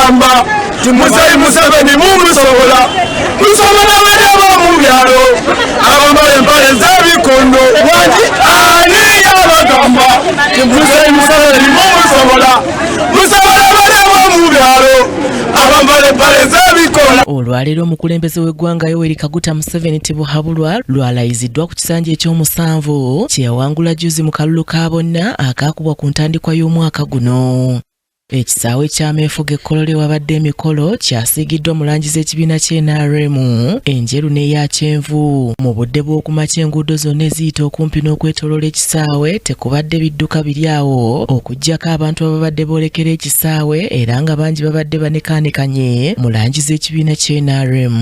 bagamba Muzeeyi Museveni mumusobola musobola bano mu byalo abambala empale z'ebikondo ani yabagamba Muzeeyi Museveni mumusobola musobola bano mu byalo abambala empale z'ebikondo. Olwaleero omukulembeze w'eggwanga Yoweri Kaguta Museveni Tibuhaburwa lwalayiziddwa ku kisanja eky'omusanvu kye yawangula juzi mu kalulu ka bonna akaakubwa ku ntandikwa y'omwaka guno. Ekisaawe ky'ameefuga ekkolole wabadde emikolo kyasiigiddwa mu langi z'ekibiina ky'NRM enjeru n'eya kyenvu. Mu budde bw'okumakya enguudo zonna eziyita okumpi n'okwetooloola ekisaawe tekubadde bidduka biri awo okuggyako abantu ababadde boolekera ekisaawe era nga bangi babadde banekaanekanye mu langi z'ekibiina ky'NRM.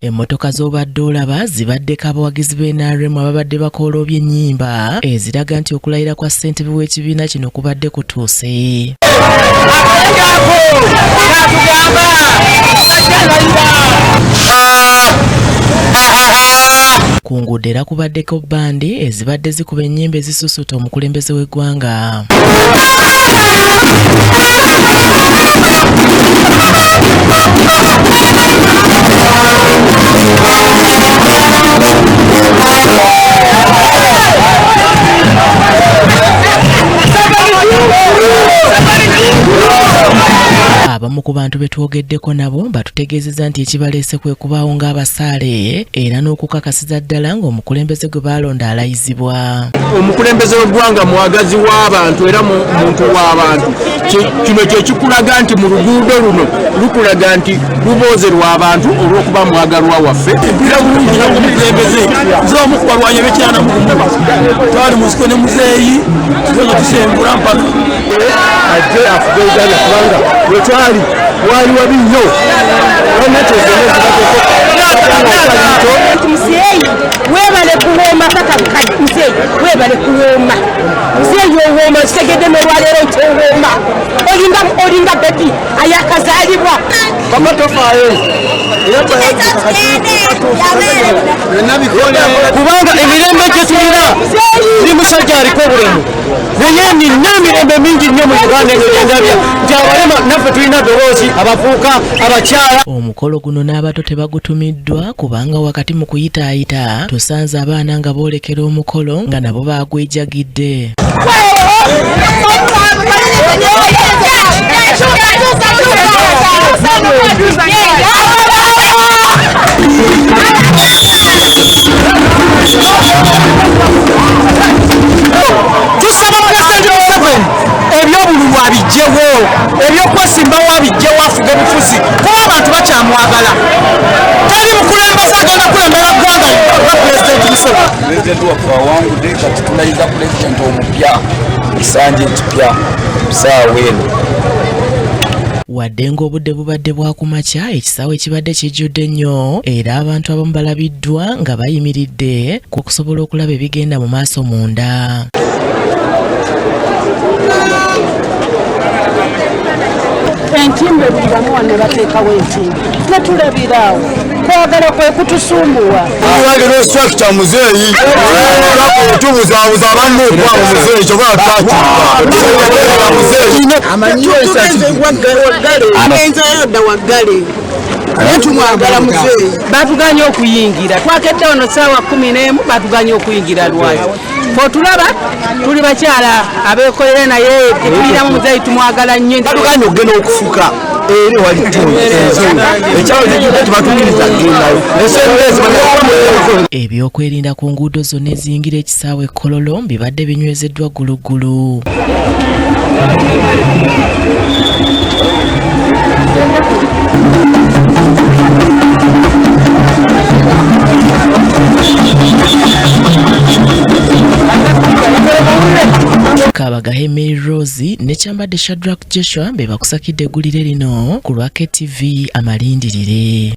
Emmotoka z'obadde olaba zibaddeko abawagizi b'NRM ababadde bakoloobya ennyimba eziraga nti okulayira kwa ssentebe w'ekibiina kino kubadde kutuuse. Ku nguudo era kubaddeko bbandi ezibadde zikuba ennyimba ezisusuta omukulembeze w'eggwanga. Abamu ku bantu betwogeddeko nabo batutegeezezza nti ekibaleese kwe kubaawo ng'abasaale era n'okukakasiza ddala ng'omukulembeze gwe baalonda alayizibwa. Omukulembeze w'eggwanga mwagazi w'abantu era muntu w'abantu. Kino kye kikulaga nti mu luguudo luno lukulaga nti luboozerwa abantu olw'okuba mwagalwa waffe. Mpira bulungi n'omukulembeze z'omu ku balwanyi b'ekyana mu Bumula. Twali mu nsiko ne Muzeeyi tusobola tusengula mpaka. Ajje afuga Uganda kubanga we twali waliwo binyo. Muzeeyi weebale kuwooma paka Muzeeyi weebale kuwooma. Muzeeyi owooma kitegedde n'olwaleero kyowooma. Olinga bebi ayakazaalibwa. Papa tofaayo. Kubanga emirembe gye tulina ni musajja aliko obulemu naye nina emirembe mingi nnyo mu Uganda eyo gyendabya nti abalema naffe tulina ddoboozi abavubuka abakyala. Omukolo guno n'abato tebagutumiddwa kubanga wakati mu kuyitaayita tusanze abaana nga boolekera omukolo nga nabo baagwejagidde. Tusaba Pulezidenti Museveni ebyobululu abijjewo, ebyokwesimbawo abijjewo afuge bufuzi kuba abantu bakyamwagala. Teri mukulembeze agenda kulembera ggwanga nga Pulezidenti Museveni. Pulezidenti waffe awangudde kati tulayiza pulezidenti omupya kisanja ekipya ssaawa eno. Wadde ng'obudde bubadde bwa kumakya ekisaawe kibadde kijjudde nnyo era abantu abamu balabiddwa nga bayimiridde okusobola okulaba ebigenda mu maaso munda. Entimbe buli wano bateekawo entimbe netulabiraawo kwagala kwe kutusumbuwa. Alagiro structure Muzeeyi tubuzaabuza abanne okwa Muzeeyi kyoba twakirwa Muzeeyi Amanyiyo agenzayo dda waggale naye tumwagala Muzeeyi. Batuganye okuyingira twakedde wano ssaawa 11 batuganye okuyingira lwayo otulaba tuli bakyala abeekolera naye tetuliramu Muzeeyi tumwagala nnyo. Batuganye okugenda okufuka eri wali ekyawo kijjudde tebatukiriza kugendayo. Ebyokwerinda ku nguudo zonna eziyingira ekisaawe Kololo bibadde binywezeddwa ggulugulu. Kabagahe Mary Rose ne Kyambadde Shadrack Joshua be bakusakidde eggulire lino ku lwa KTV Amalindirire.